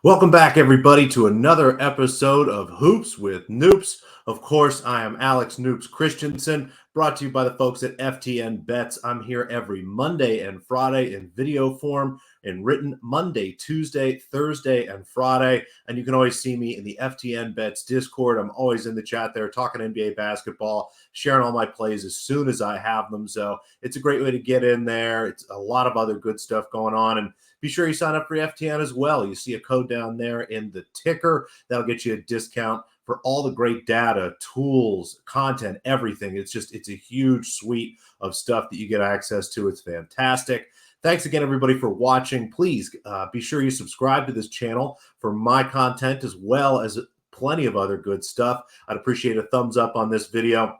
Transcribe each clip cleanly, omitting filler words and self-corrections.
Welcome back, everybody, to another episode of Hoops with Noops. Of course, I am Alex Noops Christensen, brought to you by the folks at FTN Bets. I'm here every Monday and Friday in video form, in written Monday, Tuesday, Thursday, and Friday. And you can always see me in the FTN Bets Discord. I'm always in the chat there talking NBA basketball, sharing all my plays as soon as I have them. So it's a great way to get in there. It's a lot of other good stuff going on. And be sure you sign up for FTN as well. You see a code down there in the ticker. That'll get you a discount for all the great data, tools, content, everything. It's a huge suite of stuff that you get access to. It's fantastic. Thanks again, everybody, for watching. Please be sure you subscribe to this channel for my content as well as plenty of other good stuff. I'd appreciate a thumbs up on this video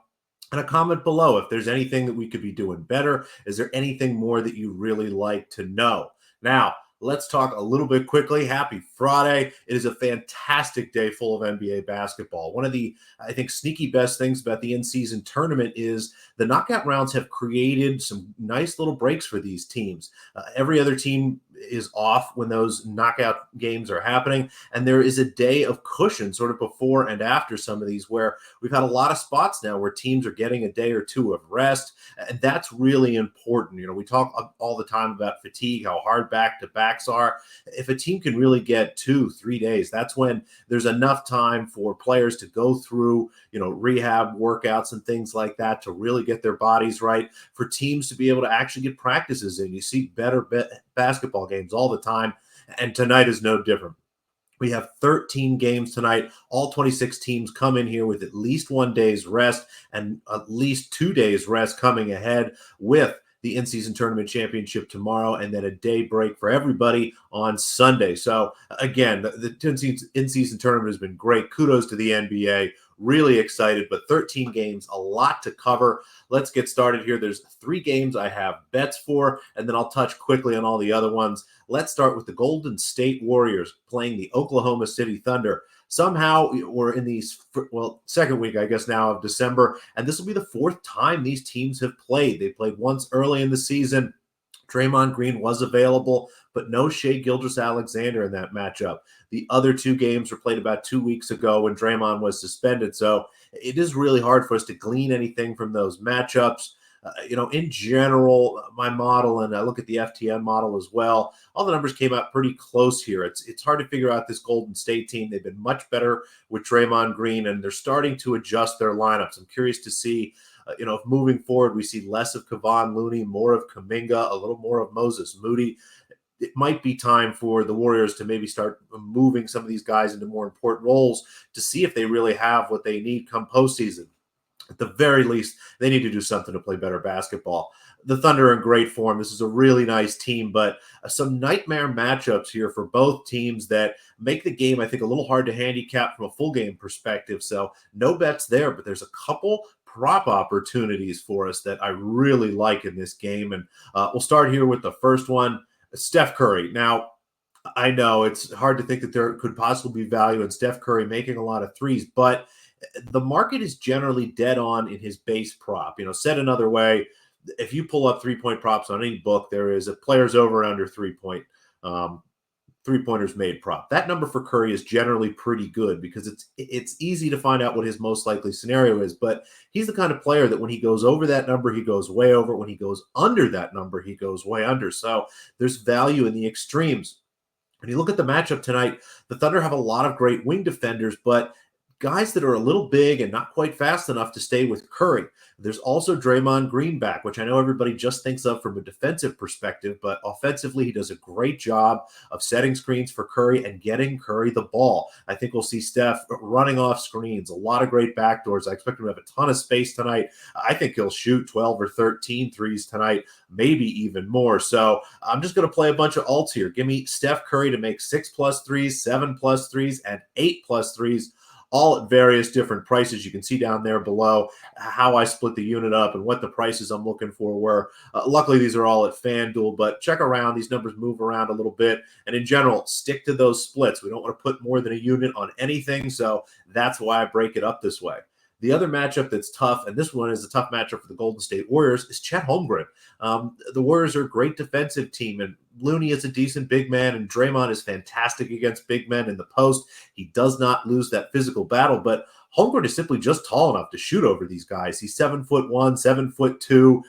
and a comment below if there's anything that we could be doing better. Is there anything more that you really like to know? Now, let's talk a little bit quickly. Happy Friday. It is a fantastic day full of NBA basketball. One of the, I think, sneaky best things about the in-season tournament is the knockout rounds have created some nice little breaks for these teams. Every other team is off when those knockout games are happening, and there is a day of cushion sort of before and after some of these, where we've had a lot of spots now where teams are getting a day or two of rest, and that's really important. You know, we talk all the time about fatigue, how hard back-to-backs are. If a team can really get 2-3 days, that's when there's enough time for players to go through, you know, rehab workouts and things like that to really get their bodies right, for teams to be able to actually get practices in. You see better basketball games all the time, and tonight is no different. We have 13 games tonight. All 26 teams come in here with at least 1 day's rest and at least 2 days rest coming ahead, with the in-season tournament championship tomorrow and then a day break for everybody on Sunday. So again, the in-season tournament has been great. Kudos to the NBA. Really excited, but 13 games, a lot to cover. Let's get started here. There's 3 games I have bets for, and then I'll touch quickly on all the other ones. Let's start with the Golden State Warriors playing the Oklahoma City Thunder. Somehow we're in these, well, second week, I guess now, of December, and this will be the 4th time these teams have played. They played once early in the season. Draymond Green was available, but no Shai Gilgeous-Alexander in that matchup. The other 2 games were played about 2 weeks ago when Draymond was suspended, so it is really hard for us to glean anything from those matchups. You know, in general, my model, and I look at the FTN model as well, all the numbers came out pretty close here. It's hard to figure out this Golden State team. They've been much better with Draymond Green, and they're starting to adjust their lineups. I'm curious to see, you know, if moving forward we see less of Kevon Looney, more of Kuminga, a little more of Moses Moody. It might be time for the Warriors to maybe start moving some of these guys into more important roles to see if they really have what they need come postseason. At the very least, they need to do something to play better basketball. The Thunder are in great form. This is a really nice team, but some nightmare matchups here for both teams that make the game, I think, a little hard to handicap from a full game perspective. So no bets there, but there's a couple prop opportunities for us that I really like in this game. And we'll start here with the first one, Steph Curry. Now, I know it's hard to think that there could possibly be value in Steph Curry making a lot of threes, but the market is generally dead on in his base prop. You know, said another way, if you pull up 3-point props on any book, there is a players over and under 3-pointers made prop. That number for Curry is generally pretty good because it's easy to find out what his most likely scenario is. But he's the kind of player that when he goes over that number, he goes way over. When he goes under that number, he goes way under. So there's value in the extremes. When you look at the matchup tonight, the Thunder have a lot of great wing defenders, but guys that are a little big and not quite fast enough to stay with Curry. There's also Draymond Green back, which I know everybody just thinks of from a defensive perspective, but offensively, he does a great job of setting screens for Curry and getting Curry the ball. I think we'll see Steph running off screens, a lot of great backdoors. I expect him to have a ton of space tonight. I think he'll shoot 12 or 13 threes tonight, maybe even more. So I'm just going to play a bunch of alts here. Give me Steph Curry to make 6+ threes, 7+ threes, and 8+ threes, all at various different prices. You can see down there below how I split the unit up and what the prices I'm looking for were. Luckily, these are all at FanDuel, but check around. These numbers move around a little bit. And in general, stick to those splits. We don't want to put more than a unit on anything, so that's why I break it up this way. The other matchup that's tough, and this one is a tough matchup for the Golden State Warriors, is Chet Holmgren. The Warriors are a great defensive team, and Looney is a decent big man, and Draymond is fantastic against big men in the post. He does not lose that physical battle, but Holmgren is simply just tall enough to shoot over these guys. He's 7'1", 7'2",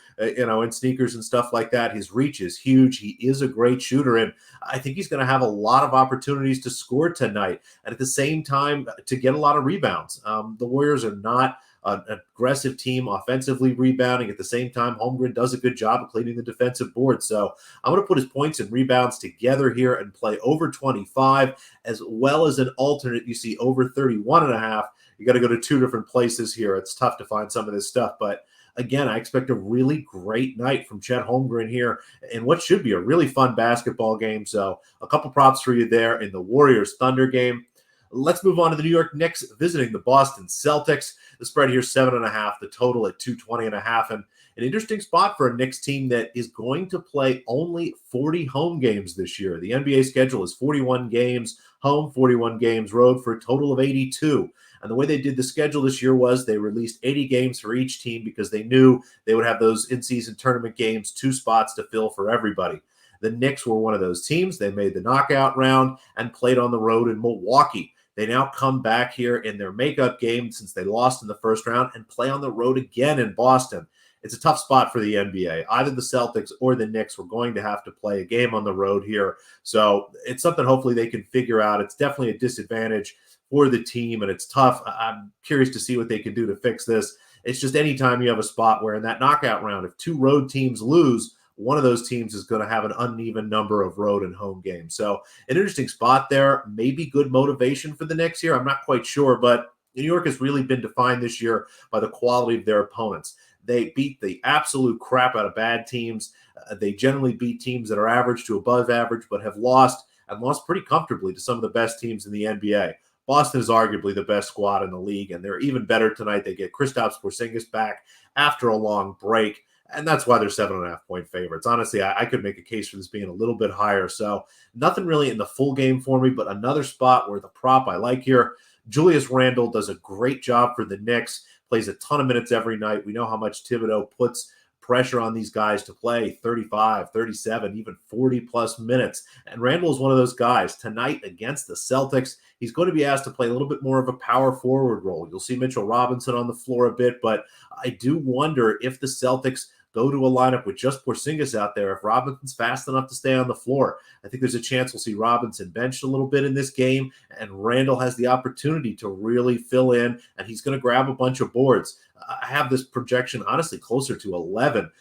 in sneakers and stuff like that. His reach is huge. He is a great shooter, and I think he's going to have a lot of opportunities to score tonight, and at the same time to get a lot of rebounds. The Warriors are not an aggressive team offensively rebounding. At the same time, Holmgren does a good job of cleaning the defensive board. So I'm going to put his points and rebounds together here and play over 25, as well as an alternate. You see over 31.5. You got to go to two different places here. It's tough to find some of this stuff, but again, I expect a really great night from Chet Holmgren here in what should be a really fun basketball game. So a couple props for you there in the Warriors-Thunder game. Let's move on to the New York Knicks visiting the Boston Celtics. The spread here, 7.5, the total at 220.5. And an interesting spot for a Knicks team that is going to play only 40 home games this year. The NBA schedule is 41 games home, 41 games road, for a total of 82. And the way they did the schedule this year was they released 80 games for each team because they knew they would have those in-season tournament games, 2 spots to fill for everybody. The Knicks were one of those teams. They made the knockout round and played on the road in Milwaukee. They now come back here in their makeup game since they lost in the first round and play on the road again in Boston. It's a tough spot for the NBA. Either the Celtics or the Knicks were going to have to play a game on the road here. So it's something hopefully they can figure out. It's definitely a disadvantage for the team, and it's tough. I'm curious to see what they can do to fix this. It's just anytime you have a spot where in that knockout round, if 2 road teams lose, one of those teams is going to have an uneven number of road and home games. So an interesting spot there. Maybe good motivation for the Knicks here. I'm not quite sure, but New York has really been defined this year by the quality of their opponents. They beat the absolute crap out of bad teams. They generally beat teams that are average to above average, but have lost pretty comfortably to some of the best teams in the NBA. Boston is arguably the best squad in the league, and they're even better tonight. They get Kristaps Porzingis back after a long break, and that's why they're 7.5-point favorites. Honestly, I could make a case for this being a little bit higher. So nothing really in the full game for me, but another spot where the prop I like here. Julius Randle does a great job for the Knicks, plays a ton of minutes every night. We know how much Thibodeau puts pressure on these guys to play 35, 37, even 40-plus minutes. And Randle is one of those guys. Tonight against the Celtics, he's going to be asked to play a little bit more of a power forward role. You'll see Mitchell Robinson on the floor a bit, but I do wonder if the Celtics go to a lineup with just Porzingis out there, if Robinson's fast enough to stay on the floor. I think there's a chance we'll see Robinson benched a little bit in this game, and Randle has the opportunity to really fill in, and he's going to grab a bunch of boards. I have this projection, honestly, closer to 11.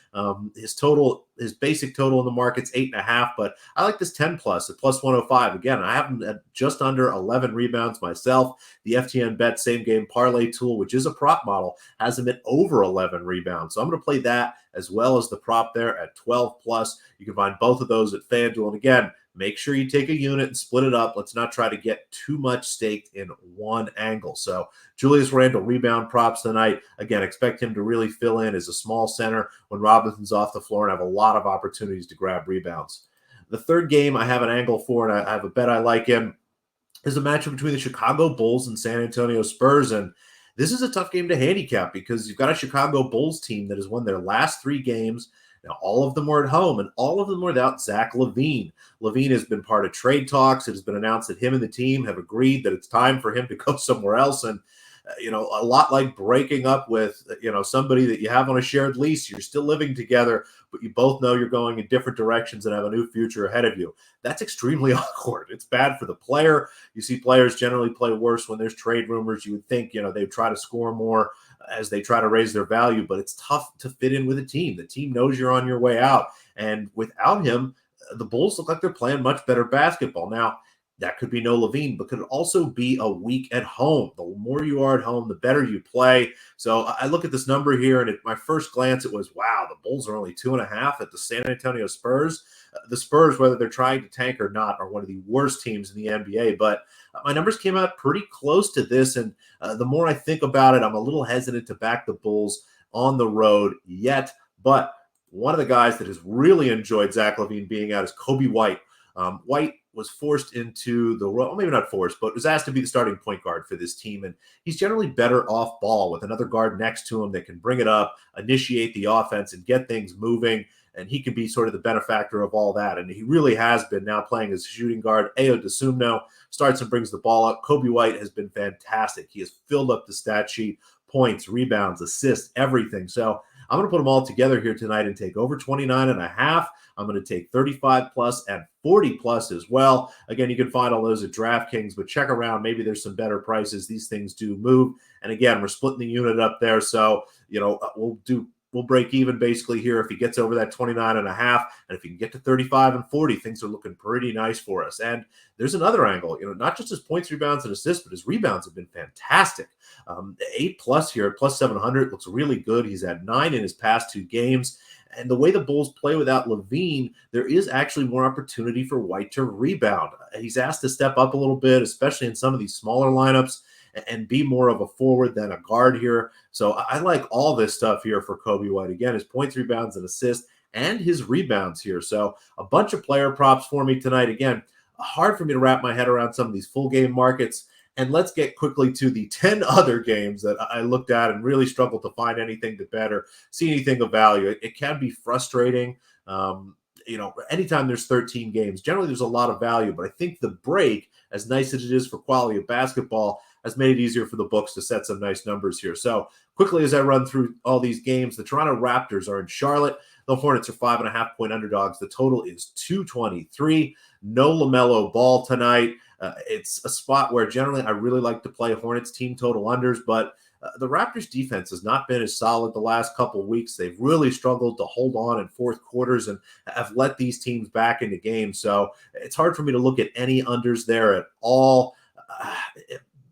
His basic total in the market's 8.5, but I like this 10+ at plus 105. Again, I have him at just under 11 rebounds myself. The FTN Bet same game parlay tool, which is a prop model, has him at over 11 rebounds. So I'm going to play that as well as the prop there at 12+. You can find both of those at FanDuel. And again, make sure you take a unit and split it up. Let's not try to get too much staked in one angle. So Julius Randle rebound props tonight. Again, expect him to really fill in as a small center when Robinson's off the floor and have a lot of opportunities to grab rebounds. The third game I have an angle for, and I have a bet I like in, is a matchup between the Chicago Bulls and San Antonio Spurs. And this is a tough game to handicap because you've got a Chicago Bulls team that has won their last 3 games. Now, all of them are at home, and all of them are without Zach LaVine. LaVine has been part of trade talks. It has been announced that him and the team have agreed that it's time for him to go somewhere else. And, a lot like breaking up with, somebody that you have on a shared lease. You're still living together, but you both know you're going in different directions and have a new future ahead of you. That's extremely awkward. It's bad for the player. You see players generally play worse when there's trade rumors. You would think, they try to score more as they try to raise their value, but it's tough to fit in with a team. The team knows you're on your way out. And without him, the Bulls look like they're playing much better basketball. Now, that could be no LaVine, but could also be a week at home. The more you are at home, the better you play. So I look at this number here, and at my first glance, it was, wow, the Bulls are only 2.5 at the San Antonio Spurs. The Spurs, whether they're trying to tank or not, are one of the worst teams in the NBA. But my numbers came out pretty close to this, and the more I think about it, I'm a little hesitant to back the Bulls on the road yet. But one of the guys that has really enjoyed Zach LaVine being out is Kobe White. White was forced into the role, maybe not forced, but was asked to be the starting point guard for this team. And he's generally better off ball with another guard next to him that can bring it up, initiate the offense, and get things moving. And he can be sort of the benefactor of all that. And he really has been now playing as a shooting guard. Ayo Dosunmu starts and brings the ball up. Kobe White has been fantastic. He has filled up the stat sheet, points, rebounds, assists, everything. So I'm going to put them all together here tonight and take over 29.5. I'm going to take 35 plus and 40 plus as well. Again, you can find all those at DraftKings, but check around. Maybe there's some better prices. These things do move. And again, we're splitting the unit up there. So, we'll break even basically here if he gets over that 29.5. And if he can get to 35 and 40, things are looking pretty nice for us. And there's another angle, not just his points, rebounds, and assists, but his rebounds have been fantastic. 8 plus here at plus 700 looks really good. He's had 9 in his past 2 games. And the way the Bulls play without LaVine, there is actually more opportunity for White to rebound. He's asked to step up a little bit, especially in some of these smaller lineups, and be more of a forward than a guard here. So I like all this stuff here for Kobe White. Again, his points, rebounds, and assists, and his rebounds here. So a bunch of player props for me tonight. Again, hard for me to wrap my head around some of these full game markets. And let's get quickly to the 10 other games that I looked at and really struggled to find anything to bet or see anything of value. It can be frustrating. Anytime there's 13 games, generally there's a lot of value. But I think the break, as nice as it is for quality of basketball, has made it easier for the books to set some nice numbers here. So quickly as I run through all these games, the Toronto Raptors are in Charlotte. The Hornets are 5.5-point underdogs. The total is 223. No LaMelo Ball tonight. It's a spot where generally I really like to play Hornets team total unders, but the Raptors defense has not been as solid the last couple of weeks. They've really struggled to hold on in fourth quarters and have let these teams back into games. So it's hard for me to look at any unders there at all.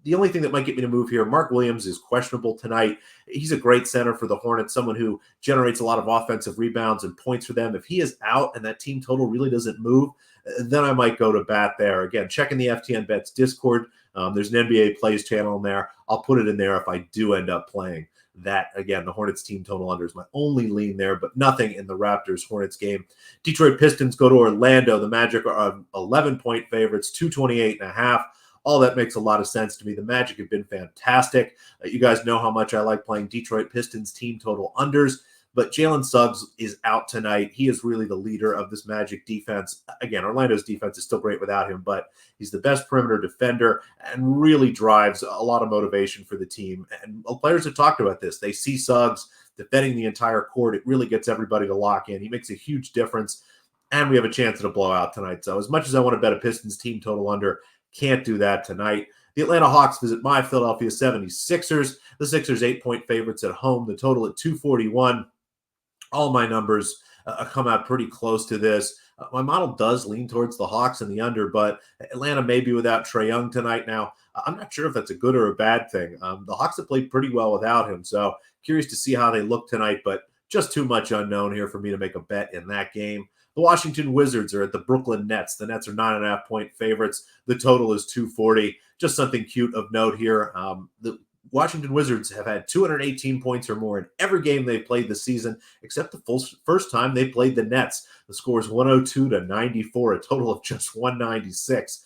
The only thing that might get me to move here, Mark Williams is questionable tonight. He's a great center for the Hornets, someone who generates a lot of offensive rebounds and points for them. If he is out and that team total really doesn't move, then I might go to bat there. Again, checking the FTN Bets Discord. There's an NBA Plays channel in there. I'll put it in there if I do end up playing that. Again, the Hornets team total under is my only lean there, but nothing in the Raptors-Hornets game. Detroit Pistons go to Orlando. The Magic are 11-point favorites, 228.5. All that makes a lot of sense to me. The Magic have been fantastic. You guys know how much I like playing Detroit Pistons team total unders, but Jalen Suggs is out tonight. He is really the leader of this Magic defense. Again, Orlando's defense is still great without him, but he's the best perimeter defender and really drives a lot of motivation for the team. And players have talked about this. They see Suggs defending the entire court. It really gets everybody to lock in. He makes a huge difference, and we have a chance at a blowout tonight. So as much as I want to bet a Pistons team total under, can't do that tonight. The Atlanta Hawks visit my Philadelphia 76ers. The Sixers 8-point favorites at home. The total at 241. All my numbers come out pretty close to this. My model does lean towards the Hawks and the under, but Atlanta may be without Trae Young tonight. Now, I'm not sure if that's a good or a bad thing. The Hawks have played pretty well without him, so curious to see how they look tonight, but just too much unknown here for me to make a bet in that game. The Washington Wizards are at the Brooklyn Nets. The Nets are 9.5-point favorites. The total is 240. Just something cute of note here. The Washington Wizards have had 218 points or more in every game they've played this season, except the first time they played the Nets. The score is 102-94, a total of just 196.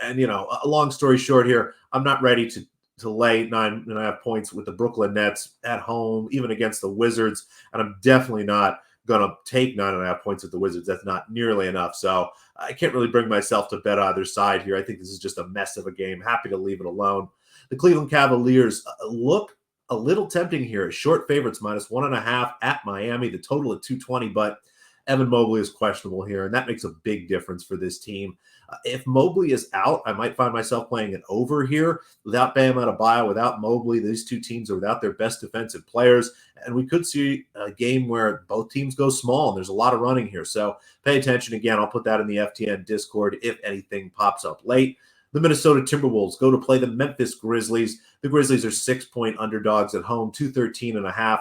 And, a long story short here, I'm not ready to lay 9.5 points with the Brooklyn Nets at home, even against the Wizards. And I'm definitely not going to take 9.5 points with the Wizards. That's not nearly enough. So I can't really bring myself to bet either side here. I think this is just a mess of a game. Happy to leave it alone. The Cleveland Cavaliers look a little tempting here. Short favorites, -1.5 at Miami. The total at 220, but Evan Mobley is questionable here, and that makes a big difference for this team. If Mobley is out, I might find myself playing an over here. Without Bam Adebayo, without Mobley, these two teams are without their best defensive players, and we could see a game where both teams go small, and there's a lot of running here. So pay attention. Again, I'll put that in the FTN Discord if anything pops up late. The Minnesota Timberwolves go to play the Memphis Grizzlies. The Grizzlies are 6-point underdogs at home, 213.5.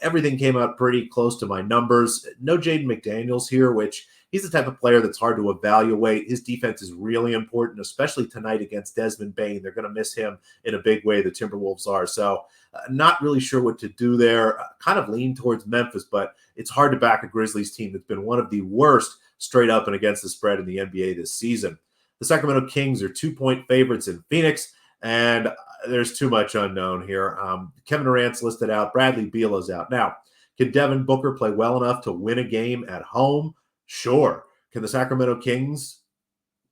Everything came out pretty close to my numbers. No Jaden McDaniels here, which he's the type of player that's hard to evaluate. His defense is really important, especially tonight against Desmond Bane. They're going to miss him in a big way, the Timberwolves are. So not really sure what to do there. Kind of lean towards Memphis, but it's hard to back a Grizzlies team that's been one of the worst straight up and against the spread in the NBA this season. The Sacramento Kings are 2-point favorites in Phoenix, and there's too much unknown here. Kevin Durant's listed out. Bradley Beal is out. Now, can Devin Booker play well enough to win a game at home? Sure. Can the Sacramento Kings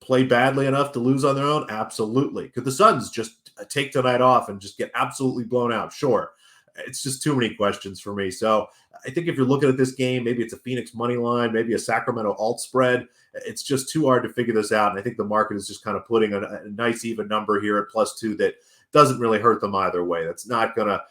play badly enough to lose on their own? Absolutely. Could the Suns just take tonight off and just get absolutely blown out? Sure. It's just too many questions for me. So I think if you're looking at this game, maybe it's a Phoenix money line, maybe a Sacramento alt spread. It's just too hard to figure this out. And I think the market is just kind of putting a nice even number here at +2 that doesn't really hurt them either way. That's not going to,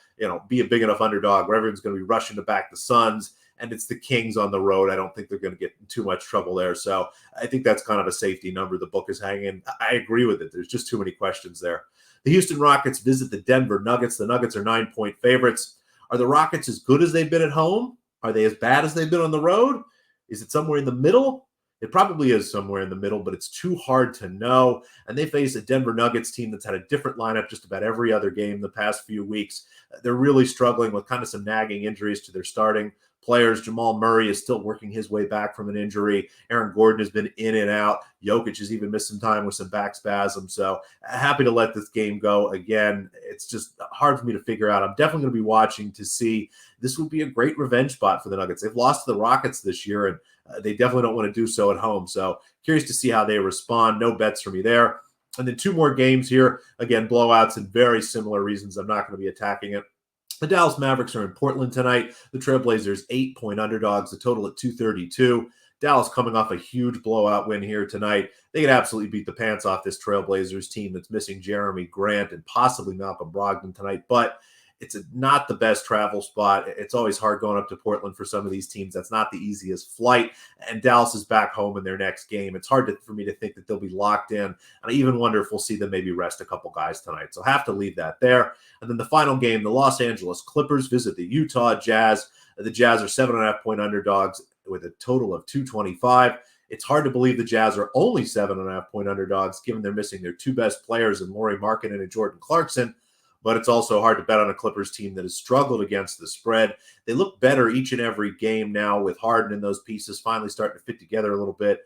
be a big enough underdog where everyone's going to be rushing to back the Suns. And it's the Kings on the road. I don't think they're going to get in too much trouble there. So I think that's kind of a safety number the book is hanging. I agree with it. There's just too many questions there. The Houston Rockets visit the Denver Nuggets. The Nuggets are 9-point favorites. Are the Rockets as good as they've been at home? Are they as bad as they've been on the road? Is it somewhere in the middle? It probably is somewhere in the middle, but it's too hard to know. And they face a Denver Nuggets team that's had a different lineup just about every other game the past few weeks. They're really struggling with kind of some nagging injuries to their starting players. Jamal Murray is still working his way back from an injury. Aaron Gordon has been in and out. Jokic has even missed some time with some back spasms. So happy to let this game go again. It's just hard for me to figure out. I'm definitely going to be watching to see. This would be a great revenge spot for the Nuggets. They've lost to the Rockets this year, and they definitely don't want to do so at home. So curious to see how they respond. No bets for me there. And then two more games here. Again, blowouts and very similar reasons I'm not going to be attacking it. The Dallas Mavericks are in Portland tonight. The Trailblazers 8-point underdogs, the total at 232. Dallas coming off a huge blowout win here tonight. They could absolutely beat the pants off this Trailblazers team that's missing Jeremy Grant and possibly Malcolm Brogdon tonight. But it's not the best travel spot. It's always hard going up to Portland for some of these teams. That's not the easiest flight. And Dallas is back home in their next game. It's hard for me to think that they'll be locked in. And I even wonder if we'll see them maybe rest a couple guys tonight. So have to leave that there. And then the final game, the Los Angeles Clippers visit the Utah Jazz. The Jazz are 7.5-point underdogs with a total of 225. It's hard to believe the Jazz are only 7.5-point underdogs, given they're missing their two best players in Lauri Markkanen and Jordan Clarkson. But it's also hard to bet on a Clippers team that has struggled against the spread. They look better each and every game now with Harden and those pieces finally starting to fit together a little bit.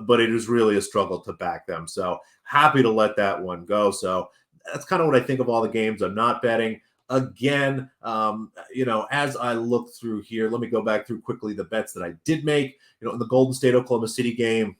But it is really a struggle to back them. So happy to let that one go. So that's kind of what I think of all the games I'm not betting. Again, as I look through here, let me go back through quickly the bets that I did make. In the Golden State Oklahoma City game,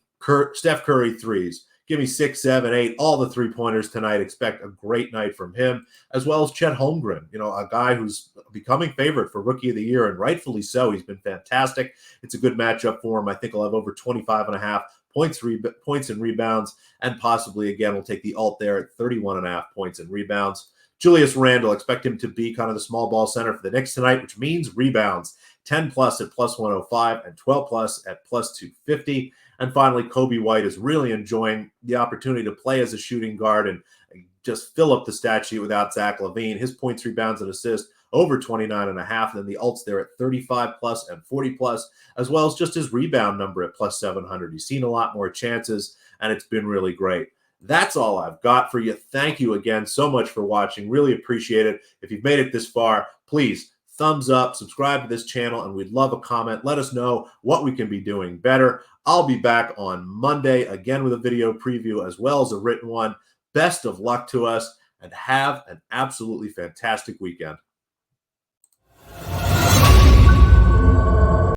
Steph Curry threes. Give me 6, 7, 8, all the three-pointers tonight. Expect a great night from him, as well as Chet Holmgren, a guy who's becoming favorite for Rookie of the Year, and rightfully so. He's been fantastic. It's a good matchup for him. I think he'll have over 25.5 points and rebounds, and possibly, again, we'll take the alt there at 31.5 points and rebounds. Julius Randle, expect him to be kind of the small ball center for the Knicks tonight, which means rebounds. 10 plus at +105 and 12 plus at +250. And finally, Kobe White is really enjoying the opportunity to play as a shooting guard and just fill up the stat sheet without Zach LaVine. His points, rebounds, and assists over 29.5. And then the alts there at 35 plus and 40 plus, as well as just his rebound number at +700. He's seen a lot more chances, and it's been really great. That's all I've got for you. Thank you again so much for watching. Really appreciate it. If you've made it this far, please thumbs up, subscribe to this channel, and we'd love a comment. Let us know what we can be doing better. I'll be back on Monday again with a video preview as well as a written one. Best of luck to us, and have an absolutely fantastic weekend.